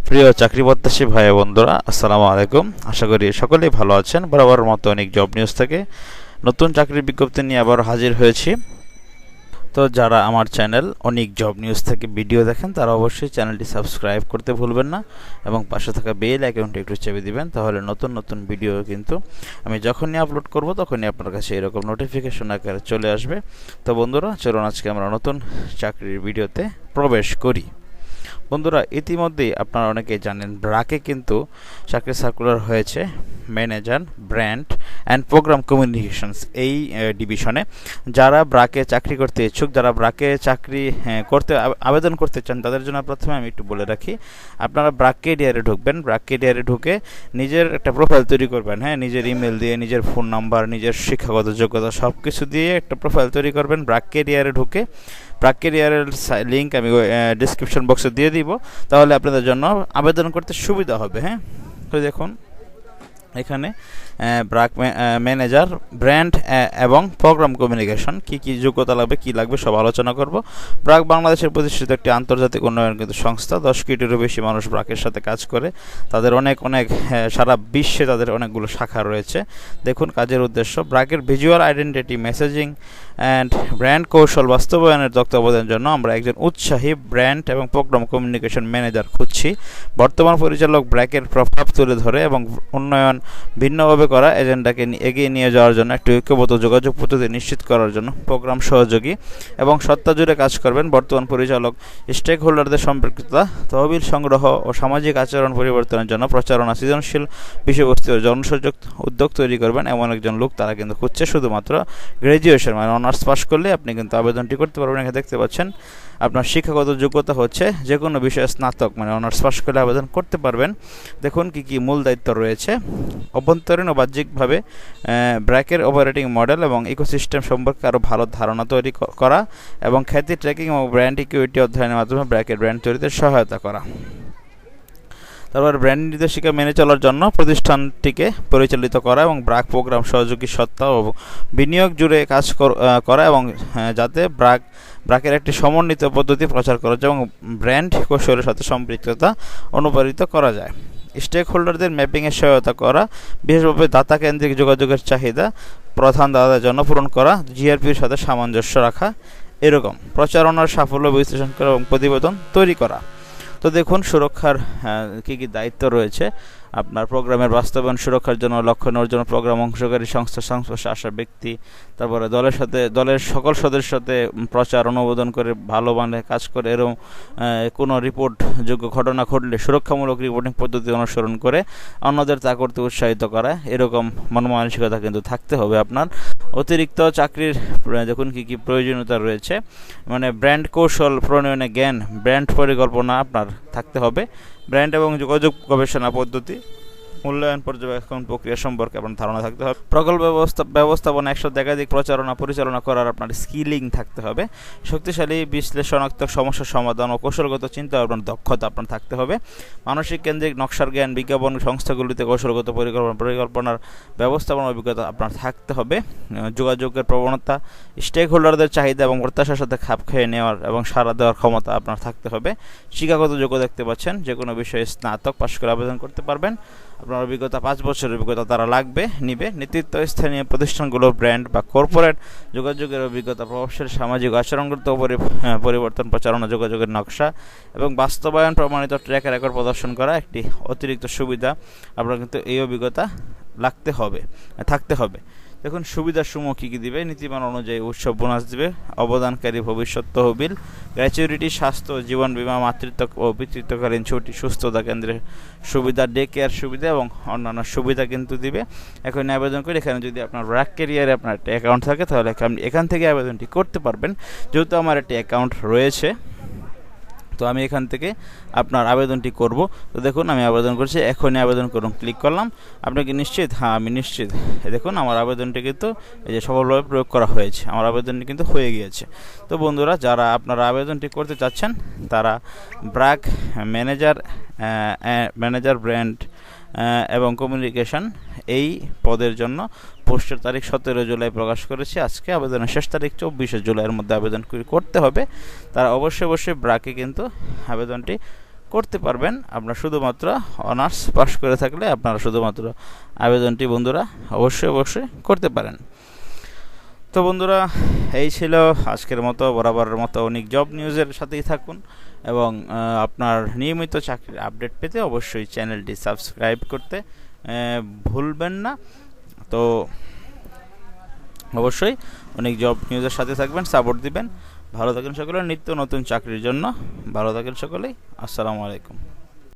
প্রিয় চাকরি প্রত্যাশী ভাই বন্ধুরা, আসসালামু আলাইকুম। আশা করি সকলেই ভালো আছেন। বরাবর মতো অনেক জব নিউজ থেকে নতুন চাকরির বিজ্ঞপ্তি নিয়ে আবার হাজির হয়েছি। তো যারা আমার চ্যানেল অনেক জব নিউজ থেকে ভিডিও দেখেন তারা অবশ্যই চ্যানেলটি সাবস্ক্রাইব করতে ভুলবেন না এবং পাশে থাকা বেল আইকনটি একটু চেপে দিবেন, তাহলে নতুন নতুন ভিডিও কিন্তু আমি যখনই আপলোড করব তখনই আপনার কাছে এরকম নোটিফিকেশন আকারে চলে আসবে। তো বন্ধুরা, চলুন আজকে আমরা নতুন চাকরির ভিডিওতে প্রবেশ করি। বন্ধুরা, ইতিমধ্যেই আপনারা অনেকেই জানেন ব্র্যাকে কিন্তু চাকরি সার্কুলার হয়েছে manager brand and program communications এই ডিভিশনে। যারা ব্র্যাকে চাকরি করতে ইচ্ছুক, যারা ব্র্যাকে চাকরি করতে আবেদন করতে চান, তাদের জন্য প্রথমে আমি একটু বলে রাখি, আপনারা ব্র্যাক কেরিয়ারে ঢুকবেন। ব্র্যাক কেরিয়ারে ঢুকে নিজের একটা প্রোফাইল তৈরি করবেন। নিজের ইমেল দিয়ে, নিজের ফোন নাম্বার, নিজের শিক্ষাগত যোগ্যতা সব কিছু দিয়ে একটা প্রোফাইল তৈরি করবেন। ব্র্যাক কেরিয়ারে ঢুকে ব্র্যাক কেরিয়ারের লিঙ্ক আমি ডিসক্রিপশন বক্সে দিয়ে দিব, তাহলে আপনাদের জন্য আবেদন করতে সুবিধা হবে। তো দেখুন এখানে ব্র্যাক ম্যানেজার ব্র্যান্ড এবং প্রোগ্রাম কমিউনিকেশন কী কী যোগ্যতা লাগবে, কী লাগবে সব আলোচনা করব। ব্র্যাক বাংলাদেশের প্রতিষ্ঠিত একটি আন্তর্জাতিক উন্নয়ন কিন্তু সংস্থা। 10 কোটিরও বেশি মানুষ ব্র্যাকের সাথে কাজ করে। তাদের অনেক সারা বিশ্বে তাদের অনেকগুলো শাখা রয়েছে। দেখুন কাজের উদ্দেশ্য, ব্র্যাকের visual identity, messaging and brand কৌশল বাস্তবায়নের তত্ত্বাবধানের জন্য আমরা একজন উৎসাহী ব্র্যান্ড এবং প্রোগ্রাম কমিউনিকেশন ম্যানেজার খুঁজছি। বর্তমান পরিচালক ব্র্যাকের প্রভাব তুলে ধরে এবং উন্নয়ন ভিন্নভাবে করা এজেন্ডাকে এগিয়ে নিয়ে যাওয়ার জন্য একটি ঐক্যবদ্ধ যোগাযোগ পদ্ধতি নিশ্চিত করার জন্য প্রোগ্রাম সহযোগী এবং সত্তা জুড়ে কাজ করবেন। বর্তমান পরিচালক স্টেক হোল্ডারদের সম্পৃক্ততা, তহবিল সংগ্রহ ও সামাজিক আচরণ পরিবর্তনের জন্য প্রচারণা, সৃজনশীল বিষয়বস্তু ও জনসংযোগ উদ্যোগ তৈরি করবেন এমন একজন লোক তারা কিন্তু খুঁজছে। শুধুমাত্র গ্র্যাজুয়েশন মানে অনার্স পাস করলে আপনি কিন্তু আবেদনটি করতে পারবেন। এখানে দেখতে পাচ্ছেন আপনার শিক্ষাগত যোগ্যতা হচ্ছে যে কোনো বিষয়ে স্নাতক মানে অনার্স পাস করলে আবেদন করতে পারবেন। দেখুন কী কী মূল দায়িত্ব রয়েছে। অভ্যন্তরীণ ও বাহ্যিকভাবে ব্র্যাকের অপারেটিং মডেল এবং ইকোসিস্টেম সম্পর্কে আরও ভালো ধারণা তৈরি করা এবং খ্যাতি ট্র্যাকিং এবং ব্র্যান্ড ইকুইটি অধ্যয়নের মাধ্যমে ব্র্যাকের ব্র্যান্ড তৈরিতে সহায়তা করা। তারপর ব্র্যান্ড নির্দেশিকা মেনে চলার জন্য প্রতিষ্ঠানটিকে পরিচালিত করা এবং ব্র্যাক প্রোগ্রাম সহযোগী সত্তা ও বিনিয়োগ জুড়ে কাজ করা এবং যাতে ব্র্যাকের একটি সমন্বিত পদ্ধতি প্রচার করা যায় এবং ব্র্যান্ড কৌশলের সাথে সম্পৃক্ততা অনুপ্রাণিত করা যায়। স্টেক হোল্ডারদের ম্যাপিংয়ের সহায়তা করা, বিশেষভাবে দাতা কেন্দ্রিক যোগাযোগের চাহিদা প্রধান দাতাদের জন্য পূরণ করা, জিআরপির সাথে সামঞ্জস্য রাখা, এরকম প্রচারণার সাফল্য বিশ্লেষণ করা এবং প্রতিবেদন তৈরি করা। তো দেখুন সুরক্ষার কী কী দায়িত্ব রয়েছে। আপনার প্রোগ্রামের বাস্তবায়ন সুরক্ষার জন্য লক্ষ্য নেওয়ার জন্য প্রোগ্রাম অংশকারী সংস্থার সংস্পর্শে আসা ব্যক্তি, তারপরে দলের সকল সদস্যের সাথে প্রচার অনুমোদন করে ভালো মানে কাজ করে এরকম কোনো রিপোর্টযোগ্য ঘটনা ঘটলে সুরক্ষামূলক রিপোর্টিং পদ্ধতি অনুসরণ করে অন্যদের তা করতে উৎসাহিত করা, এরকম মন মানসিকতা কিন্তু থাকতে হবে আপনার। অতিরিক্ত চাকরির দেখুন কী কী প্রয়োজনীয়তা রয়েছে, মানে ব্র্যান্ড কৌশল প্রণয়নে জ্ঞান, ব্র্যান্ড পরিকল্পনা আপনার থাকতে হবে, ব্র্যান্ড এবং যোগাযোগ গবেষণা পদ্ধতি, মূল্যায়ন পর্যবেক্ষণ প্রক্রিয়া সম্পর্কে আপনার ধারণা থাকতে হবে, প্রকল্প ব্যবস্থাপনা, একসাথে একাধিক পরিচালনা করার আপনার স্কিলিং থাকতে হবে, শক্তিশালী বিশ্লেষণাত্মক সমস্যা সমাধান ও কৌশলগত চিন্তা আপনার দক্ষতা আপনার থাকতে হবে, মানসিক কেন্দ্রিক নকশার জ্ঞান, বিজ্ঞাপন সংস্থাগুলিতে কৌশলগত পরিকল্পনার ব্যবস্থাপনার অভিজ্ঞতা আপনার থাকতে হবে, যোগাযোগের প্রবণতা, স্টেক হোল্ডারদের চাহিদা এবং প্রত্যাশার সাথে খাপ খেয়ে নেওয়ার এবং সাড়া দেওয়ার ক্ষমতা আপনার থাকতে হবে। শিক্ষাগত যোগ্য দেখতে পাচ্ছেন, যে কোনো বিষয়ে স্নাতক পাশ করে আবেদন করতে পারবেন। আপনার অভিজ্ঞতা 5 বছরের অভিজ্ঞতা তারা নিবে। নেতৃত্ব, স্থানীয় প্রতিষ্ঠানগুলোর ব্র্যান্ড বা কর্পোরেট যোগাযোগের অভিজ্ঞতা, প্রভাবশালী সামাজিক আচরণগত পরিবর্তন, প্রচারণা, যোগাযোগের নকশা এবং বাস্তবায়ন প্রমাণিত ট্র্যাক রেকর্ড প্রদর্শন করা একটি অতিরিক্ত সুবিধা। আপনার কিন্তু এই অভিজ্ঞতা থাকতে হবে। দেখুন সুবিধাসমূহ কী কী দিবে। নীতিমালা অনুযায়ী উৎসব বোনাস দিবে, অবদানকারী ভবিষ্যৎ তহবিল, গ্র্যাচুইটি, স্বাস্থ্য, জীবন বীমা, মাতৃত্ব ও পিতৃত্বকালীন ছুটি, সুস্থতা কেন্দ্রের সুবিধা, ডে কেয়ার সুবিধা এবং অন্যান্য সুবিধা কিন্তু দিবে। এখন আবেদন করে এখানে যদি আপনার ব্র্যাক ক্যারিয়ারে আপনার একটা অ্যাকাউন্ট থাকে তাহলে আপনি এখান থেকে আবেদনটি করতে পারবেন। যেহেতু আমার একটি অ্যাকাউন্ট রয়েছে, তো আমি এখান থেকে আপনার আবেদনটি করব। তো দেখুন আমি আবেদন করছি, এখনই আবেদন করুন ক্লিক করলাম। আপনি কি নিশ্চিত? হ্যাঁ আমি নিশ্চিত। দেখুন আমার আবেদনটি কিন্তু এই যে সফলভাবে প্রয়োগ করা হয়েছে, আমার আবেদনটি কিন্তু হয়ে গিয়েছে। তো বন্ধুরা, যারা আপনারা আবেদনটি করতে চাচ্ছেন তারা ব্র্যাক ম্যানেজার ব্র্যান্ড এবং কমিউনিকেশন এই পদের জন্য পোস্টের তারিখ 17 জুলাই প্রকাশ করেছি। আজকে আবেদনের শেষ তারিখ 24 জুলাইয়ের মধ্যে আবেদন করতে হবে। তারা অবশ্যই ব্র্যাকে কিন্তু আবেদনটি করতে পারবেন। আপনারা শুধুমাত্র অনার্স পাস করে থাকলে আপনারা শুধুমাত্র আবেদনটি বন্ধুরা অবশ্যই করতে পারেন। তো বন্ধুরা, এই ছিল আজকের মতো, বরাবরের মতো অনেক জব নিউজের সাথেই থাকুন এবং আপনার নিয়মিত চাকরির আপডেট পেতে অবশ্যই চ্যানেলটি সাবস্ক্রাইব করতে ভুলবেন না। তো অবশ্যই অনেক জব নিউজের সাথে থাকবেন, সাপোর্ট দিবেন। ভালো থাকেন সকলে, নিত্য নতুন চাকরির জন্য ভালো থাকেন সকলেই। আসসালামু আলাইকুম।